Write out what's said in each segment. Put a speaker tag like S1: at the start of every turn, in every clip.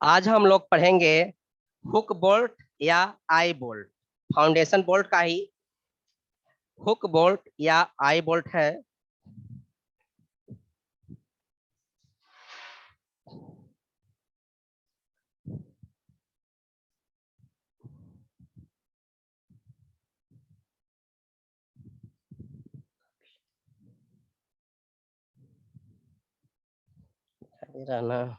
S1: आज हम लोग पढ़ेंगे हुक बोल्ट या आई बोल्ट। फाउंडेशन बोल्ट का ही हुक बोल्ट या आई बोल्ट है। रहना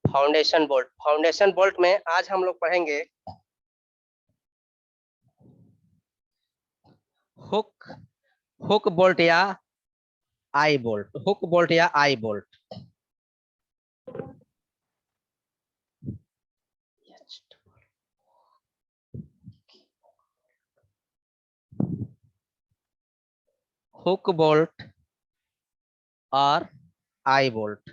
S1: फाउंडेशन बोल्ट में आज हम लोग पढ़ेंगे हुक हुक बोल्ट या आई बोल्ट। हुक बोल्ट या आई बोल्ट। हुक बोल्ट और आई बोल्ट।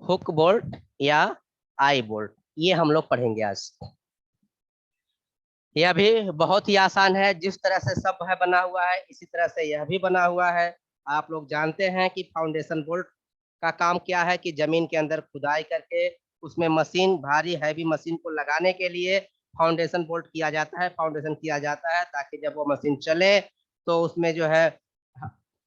S1: हुक बोल्ट या आई बोल्ट, ये हम लोग पढ़ेंगे आज। यह भी बहुत ही आसान है। जिस तरह से सब है बना हुआ है, इसी तरह से यह भी बना हुआ है। आप लोग जानते हैं कि फाउंडेशन बोल्ट का काम क्या है कि जमीन के अंदर खुदाई करके उसमें मशीन, भारी हैवी मशीन को लगाने के लिए फाउंडेशन बोल्ट किया जाता है, फाउंडेशन किया जाता है, ताकि जब वो मशीन चले तो उसमें जो है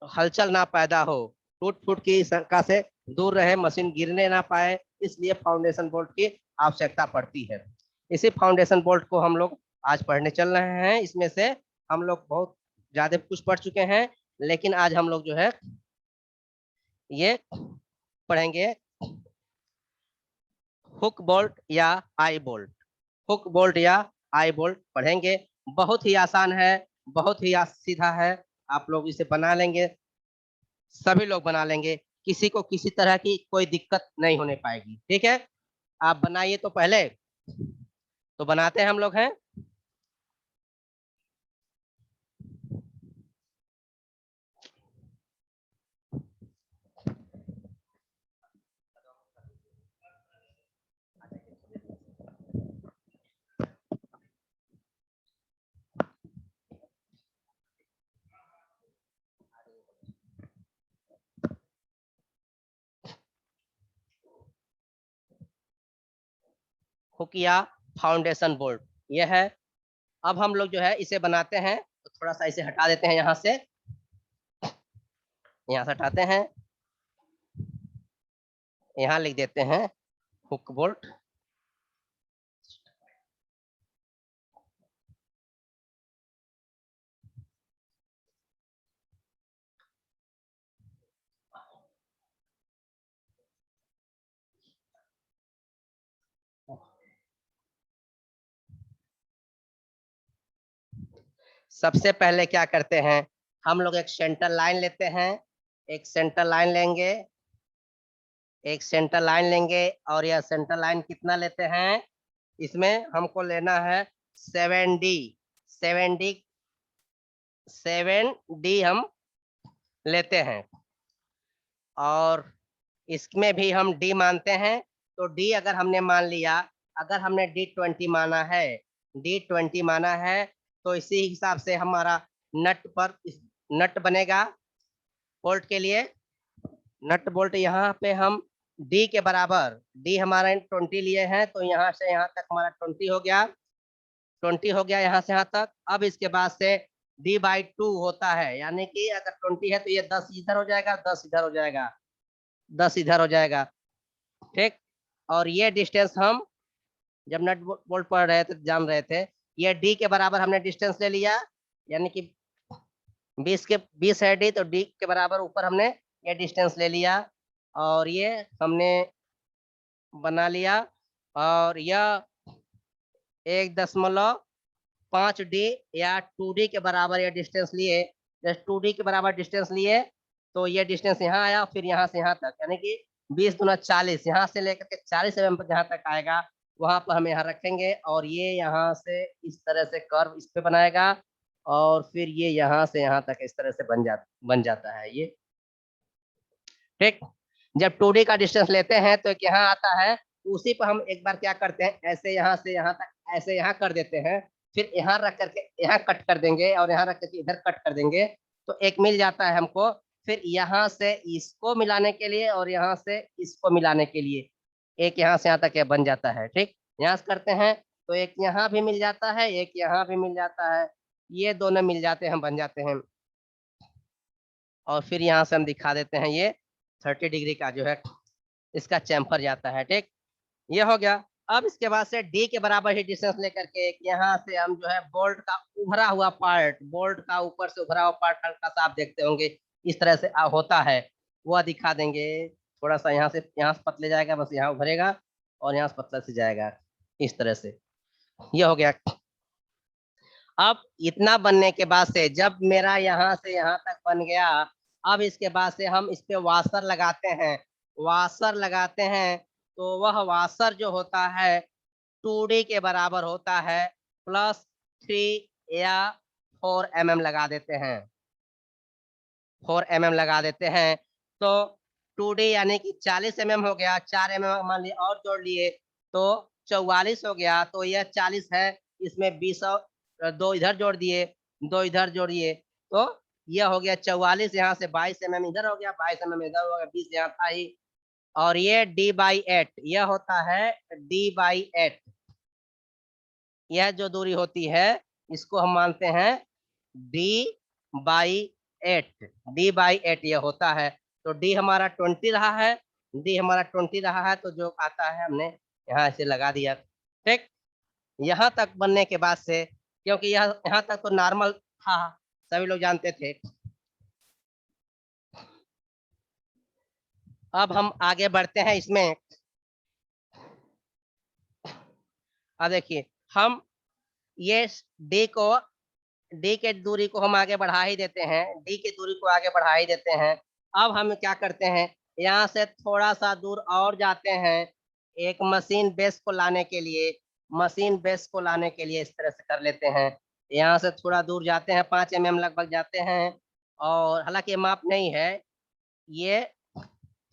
S1: हलचल ना पैदा हो, टूट फूट की शंका से दूर रहे, मशीन गिरने ना पाए। इसलिए फाउंडेशन बोल्ट की आवश्यकता पड़ती है। इसी फाउंडेशन बोल्ट को हम लोग आज पढ़ने चल रहे हैं। इसमें से हम लोग बहुत ज्यादा कुछ पढ़ चुके हैं, लेकिन आज हम लोग जो है ये पढ़ेंगे हुक बोल्ट या आई बोल्ट। हुक बोल्ट या आई बोल्ट पढ़ेंगे। बहुत ही आसान है, बहुत ही सीधा है। आप लोग इसे बना लेंगे, सभी लोग बना लेंगे। किसी को किसी तरह की कोई दिक्कत नहीं होने पाएगी। ठीक है, आप बनाइए। तो पहले तो बनाते हैं हम लोग हैं। हुक या फाउंडेशन बोल्ट यह है। अब हम लोग जो है इसे बनाते हैं। तो थोड़ा सा इसे हटा देते हैं, यहाँ से हटाते हैं। यहाँ लिख देते हैं हुक बोल्ट। सबसे पहले क्या करते हैं, हम लोग एक सेंटर लाइन लेते हैं। एक सेंटर लाइन लेंगे, एक सेंटर लाइन लेंगे। और यह सेंटर लाइन कितना लेते हैं, इसमें हमको लेना है 7D। 7D 7D हम लेते हैं। और इसमें भी हम D मानते हैं। तो D अगर हमने मान लिया, अगर हमने D20 माना है, D20 माना है, तो इसी हिसाब से हमारा नट पर नट बनेगा बोल्ट के लिए। नट बोल्ट यहाँ पे हम डी के बराबर, डी हमारा 20 लिए हैं, तो यहाँ से यहाँ तक हमारा 20 हो गया। 20 हो गया यहाँ से यहाँ तक। अब इसके बाद से D/2 होता है, यानी कि अगर 20 है तो ये 10 इधर हो जाएगा, 10 इधर हो जाएगा, 10 इधर हो जाएगा। ठीक। और ये डिस्टेंस हम जब नट बोल्ट पढ़ रहे थे, जान रहे थे, ये डी के बराबर हमने डिस्टेंस ले लिया, यानी कि 20 है डी, तो डी के बराबर ऊपर हमने ये डिस्टेंस ले लिया और ये हमने बना लिया। और यह 1.5D या 2D के बराबर ये डिस्टेंस लिए। जब 2D के बराबर डिस्टेंस लिए तो ये डिस्टेंस यहाँ आया, फिर यहाँ से यहाँ तक, यानी कि 20 दूना 40, यहाँ से लेकर के 40 mm पर जहाँ तक आएगा वहां पर हम यहाँ रखेंगे। और ये यहाँ से इस तरह से कर्व इस पे बनाएगा। और फिर ये यहाँ से यहाँ तक इस तरह से बन जाता है ये। ठीक, जब 2D का डिस्टेंस लेते हैं तो एक यहाँ आता है, उसी पर हम एक बार क्या करते हैं, ऐसे यहाँ से यहाँ तक ऐसे यहाँ कर देते हैं, फिर यहाँ रख करके यहाँ कट कर देंगे और यहाँ रख करके इधर कट कर देंगे, तो एक मिल जाता है हमको। फिर यहाँ से इसको मिलाने के लिए और यहाँ से इसको मिलाने के लिए एक यहाँ से यहाँ तक यह बन जाता है। ठीक, यहाँ से करते हैं तो एक यहाँ भी मिल जाता है, एक यहाँ भी मिल जाता है, ये दोनों मिल जाते हैं, बन जाते हैं। और फिर यहाँ से हम दिखा देते हैं, ये 30 डिग्री का जो है इसका चैम्फर जाता है। ठीक, ये हो गया। अब इसके बाद से डी के बराबर ही डिस्टेंस लेकर के यहाँ से हम जो है बोल्ट का उभरा हुआ पार्ट, बोल्ट का ऊपर से उभरा हुआ पार्ट हल्का सा आप देखते होंगे इस तरह से होता है, वह दिखा देंगे। थोड़ा सा यहाँ से पतले जाएगा, बस यहाँ उभरेगा और यहाँ से पतला से जाएगा इस तरह से। ये हो गया। अब इतना बनने के बाद से जब मेरा यहाँ से यहाँ तक बन गया, अब इसके बाद से हम इस पे वाशर लगाते हैं। वाशर लगाते हैं तो वह वाशर जो होता है 2D के बराबर होता है, +3 या 4 mm लगा देते हैं, 4 mm लगा देते हैं। तो 2D यानी कि 40 mm हो गया, 4 mm मान लिया और जोड़ लिए तो 44 हो गया। तो यह 40 है, इसमें 20 और 2 इधर जोड़ दिए, 2 इधर जोड़िए, तो यह हो गया 44। यहाँ से 22 mm इधर हो गया, 22 mm इधर हो गया, 20 यहाँ था ही। और ये D/8 यह होता है D/8। यह जो दूरी होती है इसको हम मानते हैं D/8। D/8 यह होता है। तो D हमारा 20 रहा है, D हमारा 20 रहा है, तो जो आता है हमने यहाँ से लगा दिया। ठीक, यहाँ तक बनने के बाद से, क्योंकि यहाँ तक तो नॉर्मल था, सभी लोग जानते थे। अब हम आगे बढ़ते हैं इसमें। अब देखिए, हम ये डी के दूरी को हम आगे बढ़ा ही देते हैं, डी की दूरी को आगे बढ़ा ही देते हैं। अब हम क्या करते हैं, यहाँ से थोड़ा सा दूर और जाते हैं, एक मशीन बेस को लाने के लिए, मशीन बेस को लाने के लिए इस तरह से कर लेते हैं। यहाँ से थोड़ा दूर जाते हैं, 5 mm लगभग जाते हैं, और हालांकि माप नहीं है ये।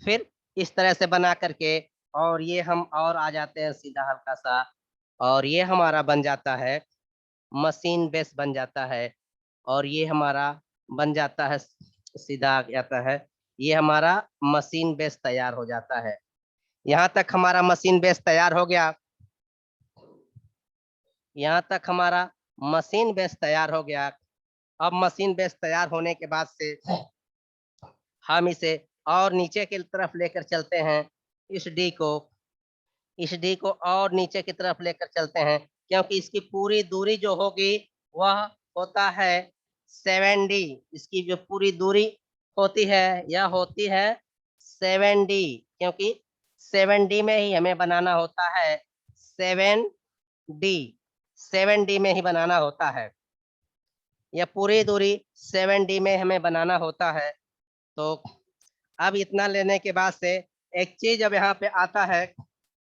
S1: फिर इस तरह से बना करके और ये हम और आ जाते हैं सीधा हल्का सा, और ये हमारा बन जाता है मशीन बेस बन जाता है। और ये हमारा बन जाता है, सीधा आ जाता है, ये हमारा मशीन बेस तैयार हो जाता है। यहाँ तक हमारा मशीन बेस तैयार हो गया। यहाँ तक हमारा मशीन बेस तैयार हो गया। अब मशीन बेस तैयार होने के बाद से हम इसे और नीचे की तरफ लेकर चलते हैं, इस डी को और नीचे की तरफ लेकर चलते हैं, क्योंकि इसकी पूरी दूरी जो होगी वह होता है 7D। इसकी जो पूरी दूरी होती है यह होती है 7D, क्योंकि 7D में ही हमें बनाना होता है, 7D 7D में ही बनाना होता है। यह पूरी दूरी 7D में हमें बनाना होता है। तो अब इतना लेने के बाद से एक चीज अब यहाँ पे आता है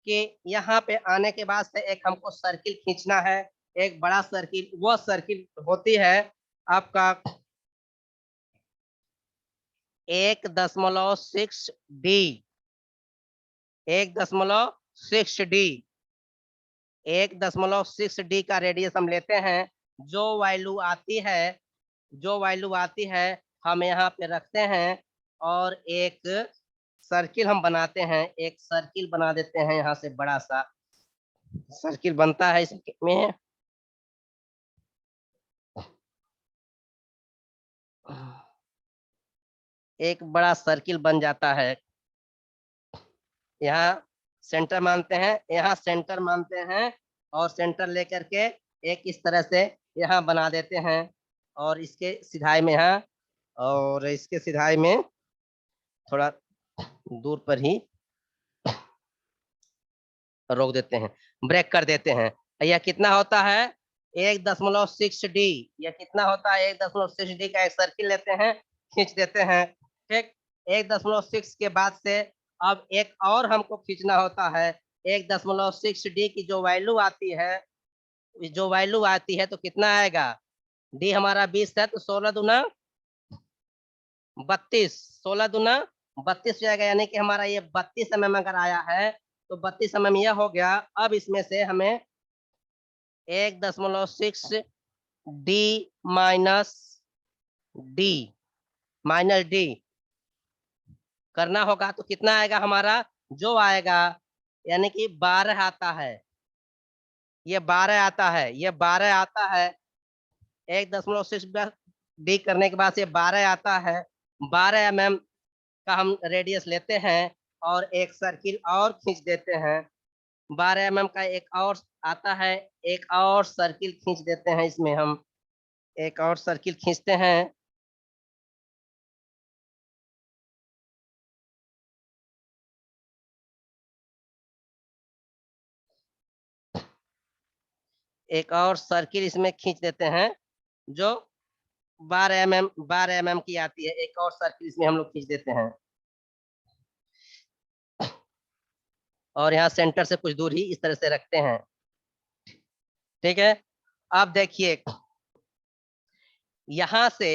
S1: कि यहाँ पे आने के बाद से एक हमको सर्किल खींचना है, एक बड़ा सर्किल। वो सर्किल होती है आपका 1.6D, 1.6D, 1.6D का रेडियस हम लेते हैं। जो वैल्यू आती है हम यहाँ पे रखते हैं, और एक सर्किल हम बनाते हैं, एक सर्किल बना देते हैं। यहाँ से बड़ा सा सर्किल बनता है इसमें, एक बड़ा सर्किल बन जाता है। यहाँ सेंटर मानते हैं, यहाँ सेंटर मानते हैं, और सेंटर लेकर के एक इस तरह से यहाँ बना देते हैं, और इसके सिधाई में यहाँ, और इसके सिधाई में थोड़ा दूर पर ही रोक देते हैं, ब्रेक कर देते हैं। यह कितना होता है 1.6D। यह कितना होता है 1.6D का एक सर्किल लेते हैं, खींच देते हैं। ठीक, 1.6 के बाद से अब एक और हमको खींचना होता है। 1.6D की जो वैल्यू आती है तो कितना आएगा, डी हमारा 20 है, तो 16 दूना 32, 16 दूना 32 हो जाएगा, यानी कि हमारा ये 32 mm अगर आया है तो 32 mm यह हो गया। अब इसमें से हमें 1.6 D minus D minus D करना होगा, तो कितना आएगा हमारा, जो आएगा यानी कि 12 आता है, ये 12 आता है, ये 12 आता है। 1.6 डी करने के बाद ये 12 आता है। 12 mm का हम रेडियस लेते हैं और एक सर्किल और खींच देते हैं। 12 mm का एक और आता है, एक और सर्किल खींच देते हैं, इसमें हम एक और सर्किल खींचते हैं। एक और सर्किल इसमें खींच देते हैं जो 12 mm की आती है, एक और सर्किल इसमें हम लोग खींच देते हैं। और यहाँ सेंटर से कुछ दूर ही इस तरह से रखते हैं। ठीक है, अब देखिए यहाँ से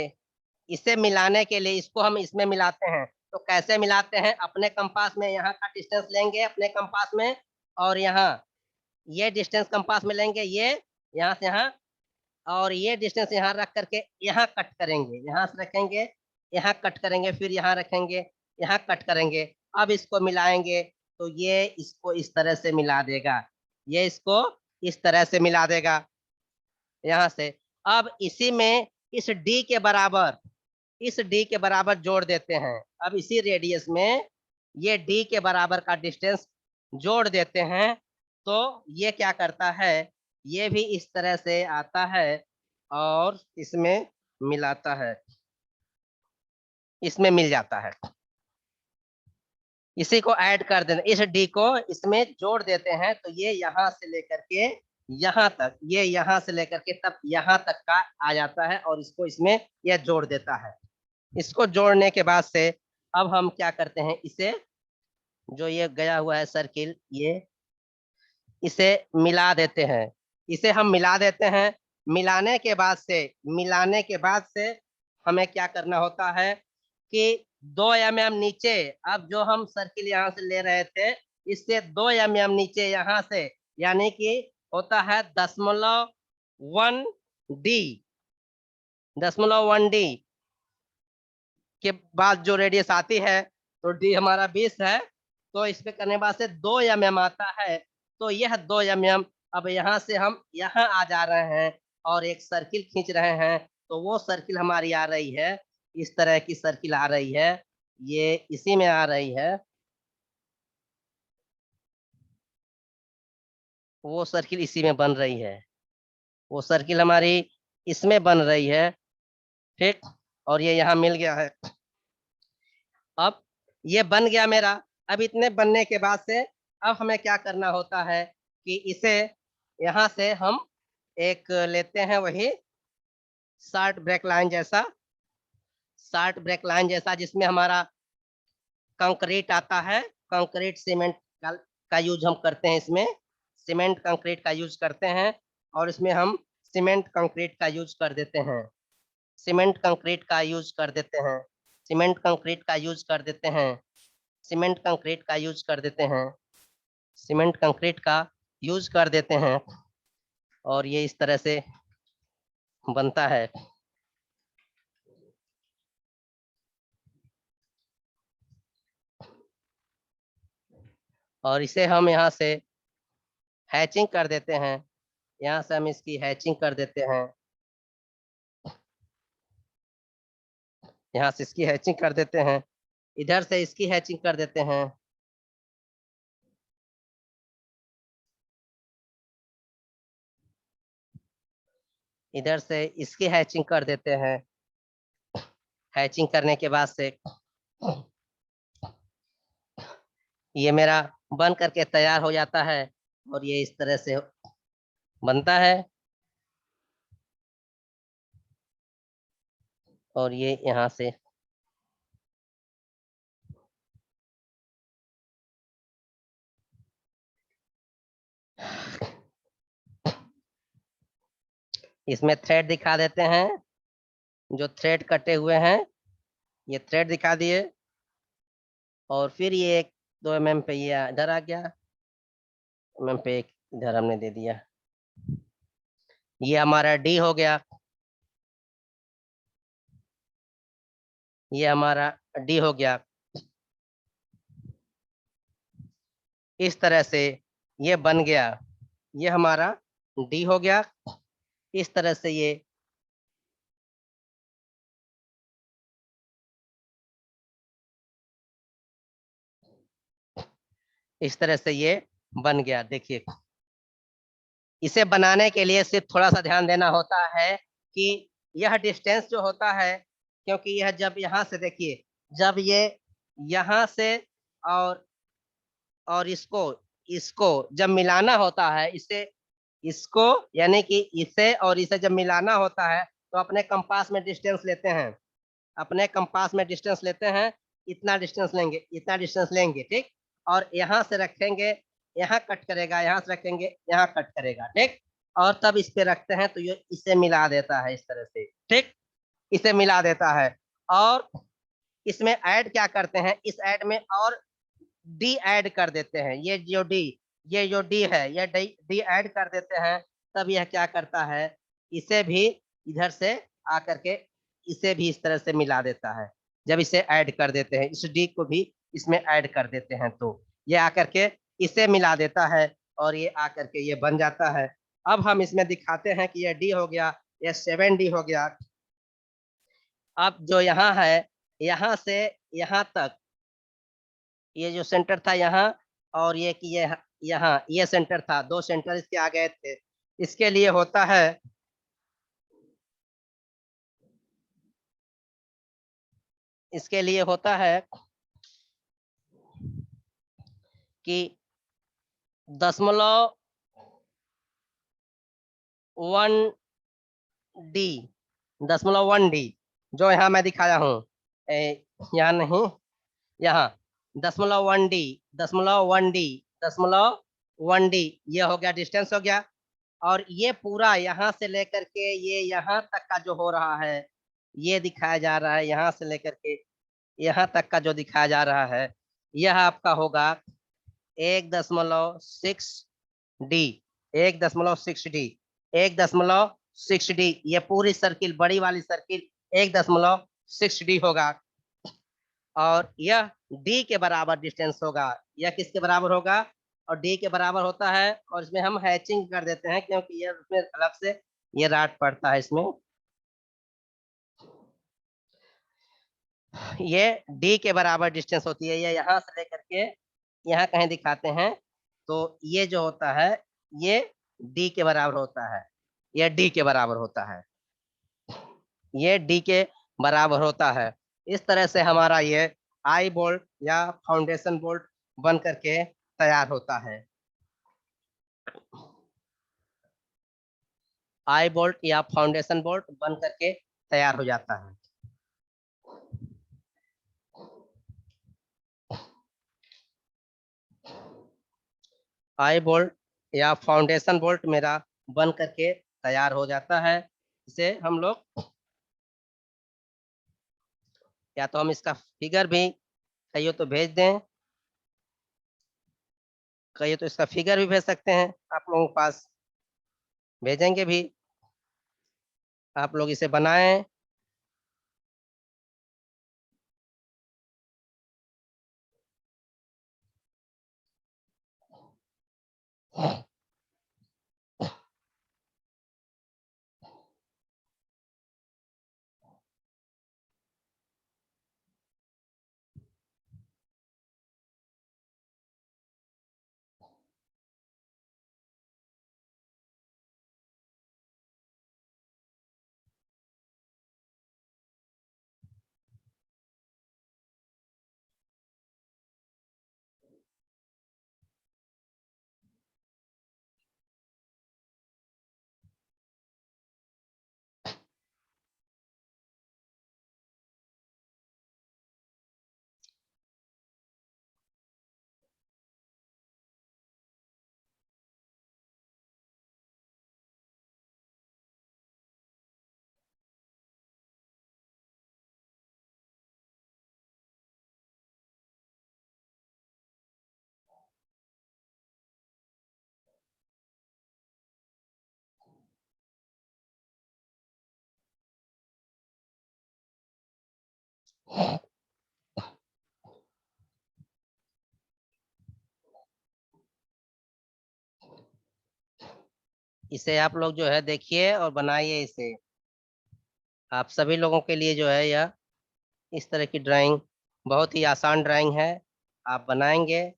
S1: इसे मिलाने के लिए इसको हम इसमें मिलाते हैं, तो कैसे मिलाते हैं, अपने कंपास में यहाँ का डिस्टेंस लेंगे अपने कंपास में, और यहाँ ये डिस्टेंस कंपास में लेंगे, ये यहाँ से यहाँ, और ये डिस्टेंस यहाँ रख करके यहाँ कट करेंगे, यहाँ से रखेंगे, यहाँ कट करेंगे, फिर यहाँ रखेंगे, यहाँ कट करेंगे। अब इसको मिलाएंगे तो ये इसको इस तरह से मिला देगा, ये इसको इस तरह से मिला देगा यहाँ से। अब इसी में इस डी के बराबर, इस डी के बराबर जोड़ देते हैं। अब इसी रेडियस में ये डी के बराबर का डिस्टेंस जोड़ देते हैं, तो ये क्या करता है, ये भी इस तरह से आता है और इसमें मिलाता है, इसमें मिल जाता है। इसी को ऐड कर देना, इस डी को इसमें जोड़ देते हैं, तो ये यहाँ से लेकर के यहाँ तक, ये यहाँ से लेकर के तब यहाँ तक का आ जाता है, और इसको इसमें यह जोड़ देता है। इसको जोड़ने के बाद से अब हम क्या करते हैं, इसे जो ये गया हुआ है सर्किल, ये इसे मिला देते हैं, इसे हम मिला देते हैं। मिलाने के बाद से, मिलाने के बाद से हमें क्या करना होता है कि 2 mm नीचे, अब जो हम सर्किल यहाँ से ले रहे थे इससे 2 mm नीचे यहाँ से, यानी कि होता है 0.1 डी, 0.1 डी के बाद जो रेडियस आती है, तो डी हमारा 20 है, तो इस पे करने बाद से 2 mm आता है, तो यह 2 mm अब यहाँ से हम यहाँ आ जा रहे हैं और एक सर्किल खींच रहे हैं, तो वो सर्किल हमारी आ रही है, इस तरह की सर्किल आ रही है, ये इसी में आ रही है, वो सर्किल इसी में बन रही है, वो सर्किल हमारी इसमें बन रही है। ठीक, और ये यहाँ मिल गया है। अब ये बन गया मेरा। अब इतने बनने के बाद से अब हमें क्या करना होता है कि इसे यहाँ से हम एक लेते हैं, वही शार्ट ब्रेक लाइन जैसा, शार्ट ब्रेक लाइन जैसा, जिसमें हमारा कंक्रीट आता है, कंक्रीट सीमेंट का यूज हम करते हैं, इसमें सीमेंट कंक्रीट का यूज करते हैं, और इसमें हम सीमेंट कंक्रीट का यूज कर देते हैं, सीमेंट कंक्रीट का यूज कर देते हैं, सीमेंट कंक्रीट का यूज कर देते हैं, सीमेंट कंक्रीट का यूज कर देते हैं, सीमेंट कंक्रीट का यूज कर देते हैं, और ये इस तरह से बनता है। और इसे हम यहाँ से हैचिंग कर देते हैं, यहाँ से हम इसकी हैचिंग कर देते हैं, यहाँ से इसकी हैचिंग कर देते हैं, इधर से इसकी हैचिंग कर देते हैं, इधर से इसकी हैचिंग कर देते हैं। हैचिंग करने के बाद से ये मेरा बन करके तैयार हो जाता है, और ये इस तरह से बनता है, और ये यहाँ से इसमें थ्रेड दिखा देते हैं, जो थ्रेड कटे हुए हैं ये थ्रेड दिखा दिए, और फिर ये 1-2 mm पे ये इधर आ गया, mm पे एक इधर हमने दे दिया। ये हमारा डी हो गया, ये हमारा डी हो गया। इस तरह से ये बन गया, ये हमारा डी हो गया। इस तरह से ये बन गया। देखिए, इसे बनाने के लिए सिर्फ थोड़ा सा ध्यान देना होता है कि यह डिस्टेंस जो होता है, क्योंकि यह जब यहाँ से देखिए, जब ये यहाँ से और इसको इसको जब मिलाना होता है, इसे इसको यानी कि इसे और इसे जब मिलाना होता है तो अपने कंपास में डिस्टेंस लेते हैं, अपने कंपास में डिस्टेंस लेते हैं, इतना डिस्टेंस लेंगे, इतना डिस्टेंस लेंगे, ठीक। और यहाँ से रखेंगे, यहाँ कट करेगा, यहाँ से रखेंगे, यहाँ कट करेगा, ठीक। और तब इस पे रखते हैं तो ये इसे मिला देता है इस तरह से, ठीक। इसे मिला देता है, और इसमें ऐड क्या करते हैं, इस ऐड में और डी ऐड कर देते हैं। ये जो डी है, ये डी ऐड कर देते हैं। तब यह क्या करता है, इसे भी इधर से आकर के इसे भी इस तरह से मिला देता है। जब इसे ऐड कर देते हैं, इस डी को भी इसमें ऐड कर देते हैं, तो ये आकर के इसे मिला देता है, और ये आकर के ये बन जाता है। अब हम इसमें दिखाते हैं कि ये डी हो गया, ये 7D हो गया। अब जो यहाँ है, यहाँ से यहाँ तक, ये जो सेंटर था यहाँ, और ये कि ये यहाँ ये सेंटर था, 2 सेंटर इसके आ गए थे। इसके लिए होता है इसके लिए होता है कि 0.1D, 0.1D जो यहाँ मैं दिखाया हूँ, यहाँ नहीं, यहाँ 0.1D, 0.1D, 0.1D, ये हो गया, डिस्टेंस हो गया। और ये पूरा यहाँ से लेकर के ये यहाँ तक का जो हो रहा है, ये दिखाया जा रहा है, यहाँ से लेकर के यहाँ तक का जो दिखाया जा रहा है, यह आपका होगा 1.6D, 1.6D, 1.6D। ये पूरी सर्किल, बड़ी वाली सर्किल 1.6D होगा, और यह D के बराबर डिस्टेंस होगा। यह किसके बराबर होगा, और D के बराबर होता है। और इसमें हम हैचिंग कर देते हैं, क्योंकि ये उसमें अलग से ये राड पड़ता है इसमें। ये D के बराबर डिस्टेंस होती है, ये यहाँ से लेकर के यहाँ कहीं दिखाते हैं, तो ये जो होता है ये D के बराबर होता है, ये D के बराबर होता है, ये D के बराबर होता है। इस तरह से हमारा ये आई बोल्ट या फाउंडेशन बोल्ट बन करके तैयार होता है। आई बोल्ट या फाउंडेशन बोल्ट बन करके तैयार हो जाता है। आई बोल्ट या फाउंडेशन बोल्ट मेरा बन करके तैयार हो जाता है। इसे हम लोग, या तो हम इसका फिगर भी कहिए तो भेज दें, कहिए तो इसका फिगर भी भेज सकते हैं, आप लोगों के पास भेजेंगे भी, आप लोग इसे बनाएं। इसे आप लोग जो है देखिए और बनाइए इसे। आप सभी लोगों के लिए जो है यह इस तरह की ड्राइंग बहुत ही आसान ड्राइंग है, आप बनाएंगे।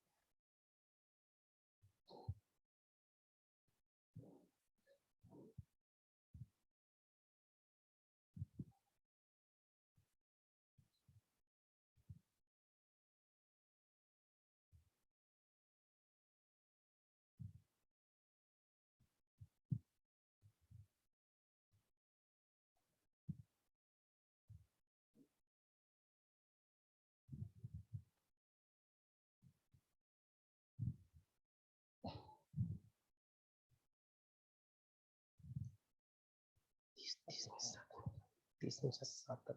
S1: तीस में से सात तक।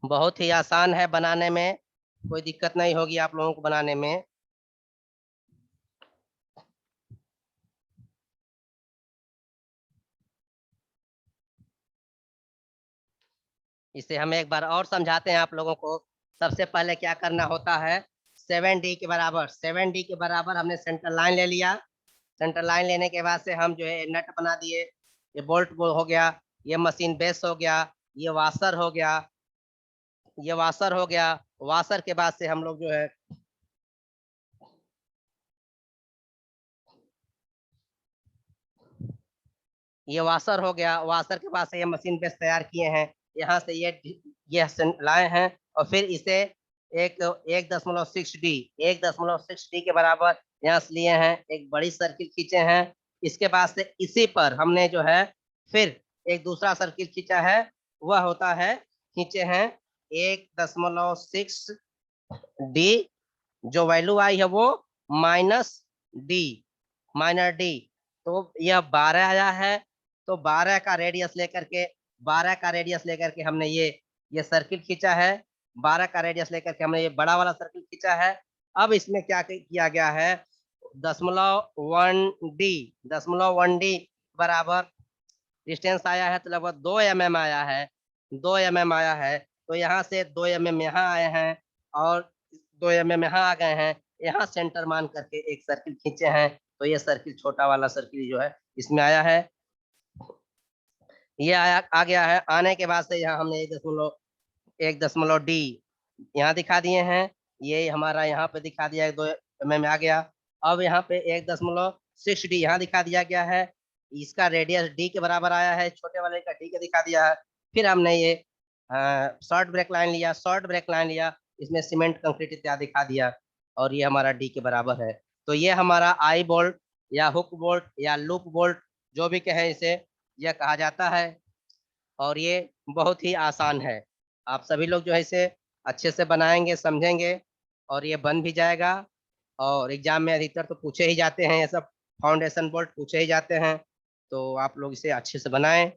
S1: बहुत ही आसान है बनाने में, कोई दिक्कत नहीं होगी आप लोगों को बनाने में। इसे हम एक बार और समझाते हैं आप लोगों को। सबसे पहले क्या करना होता है, 7D के बराबर, 7D के बराबर हमने सेंटर लाइन ले लिया। सेंटर लाइन लेने के बाद से हम जो है नट बना दिए। ये बोल्ट हो गया, ये मशीन बेस हो गया, ये वाशर हो गया, ये वाशर हो गया। वाशर के बाद से हम लोग जो है ये वाशर हो गया, वाशर के बाद से ये मशीन बेस तैयार किए हैं। यहाँ से ये लाए हैं और फिर इसे एक 1.6D, 1.6D के बराबर यहाँ से लिए हैं, एक बड़ी सर्किल खींचे हैं। इसके बाद से इसी पर हमने जो है फिर एक दूसरा सर्किल खींचा है, वह होता है, खींचे हैं 1.6D। जो वैल्यू आई है वो -D, -D। तो यह 12 आया है। तो 12 का रेडियस लेकर के, 12 का रेडियस लेकर के हमने ये सर्किल खींचा है। 12 का रेडियस लेकर के हमने ये बड़ा वाला सर्किल खींचा है। अब इसमें क्या किया गया है, 0.1D, 0.1D बराबर डिस्टेंस आया है, तो लगभग 2 mm आया है, 2 mm आया है। तो यहाँ से 2 mm यहाँ आए हैं और 2 mm यहाँ आ गए हैं। यहाँ सेंटर मान करके एक सर्किल खींचे हैं, तो ये सर्किल छोटा वाला सर्किल जो है इसमें आया है। ये आया, आ गया है। आने के बाद से यहाँ हमने 1.D यहाँ दिखा दिए हैं। ये हमारा यहाँ पे दिखा दिया, 2 mm आ गया। अब यहाँ पे 1.6D यहाँ दिखा दिया गया है। इसका रेडियस D के बराबर आया है, छोटे वाले का D के दिखा दिया है। फिर हमने ये शॉर्ट ब्रेक लाइन लिया, शॉर्ट ब्रेक लाइन लिया, इसमें सीमेंट कंक्रीट इत्यादि दिखा दिया और ये हमारा D के बराबर है। तो ये हमारा आई बोल्ट या हुक बोल्ट या लूप बोल्ट जो भी कहें इसे, यह कहा जाता है। और ये बहुत ही आसान है। आप सभी लोग जो है इसे अच्छे से बनाएंगे, समझेंगे और ये बन भी जाएगा। और एग्जाम में अधिकतर तो पूछे ही जाते हैं ये सब, फाउंडेशन बोल्ट पूछे ही जाते हैं। तो आप लोग इसे अच्छे से बनाएं।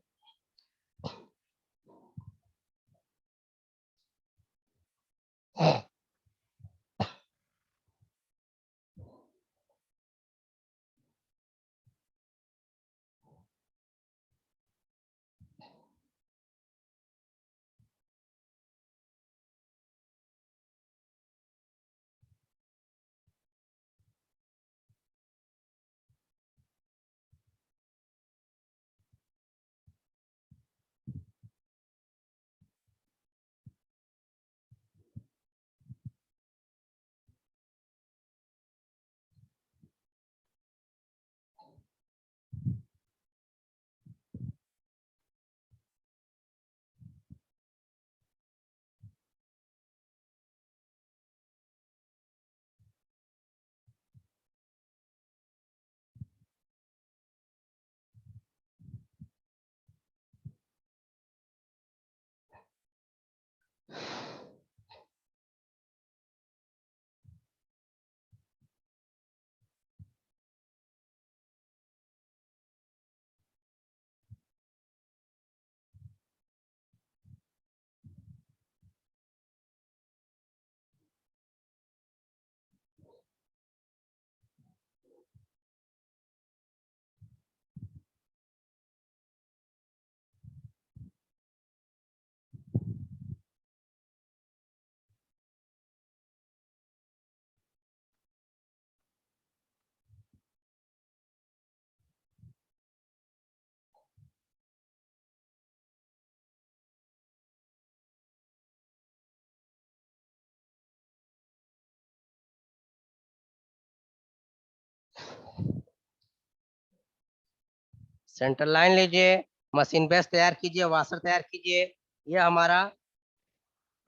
S1: सेंटर लाइन लीजिए, मशीन बेस तैयार कीजिए, वाशर तैयार कीजिए। यह हमारा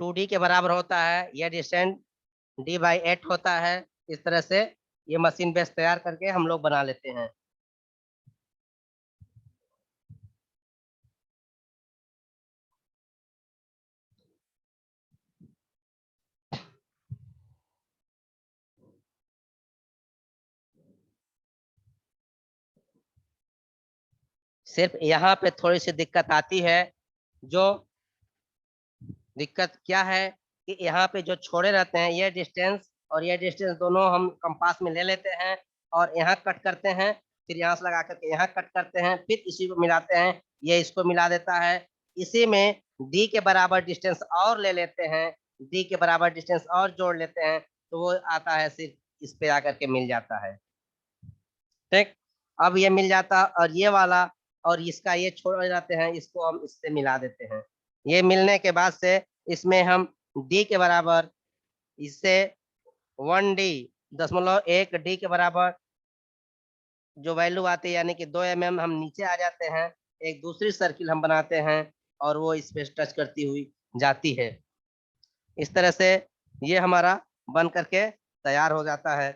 S1: 2D के बराबर होता है, यह डिस्टेंस D/8 होता है। इस तरह से ये मशीन बेस तैयार करके हम लोग बना लेते हैं। सिर्फ यहाँ पे थोड़ी सी दिक्कत आती है। जो दिक्कत क्या है कि यहाँ पे जो छोड़े रहते हैं, ये डिस्टेंस और ये डिस्टेंस दोनों हम कंपास में ले लेते हैं और यहाँ कट करते हैं, फिर यहाँ से लगा करके यहाँ कट करते हैं, फिर इसी को मिलाते हैं, ये इसको मिला देता है। इसी में डी के बराबर डिस्टेंस और ले लेते हैं, डी के बराबर डिस्टेंस और जोड़ लेते हैं, तो वो आता है, सिर्फ इस पे आकर के मिल जाता है। ठीक, अब ये मिल जाता और ये वाला और इसका ये छोड़ जाते हैं, इसको हम इससे मिला देते हैं। ये मिलने के बाद से इसमें हम डी के बराबर, इससे 1D.1 डी के बराबर जो वैल्यू आती है, यानी कि 2 mm हम नीचे आ जाते हैं, एक दूसरी सर्किल हम बनाते हैं और वो इस पे टच करती हुई जाती है। इस तरह से ये हमारा बन करके तैयार हो जाता है।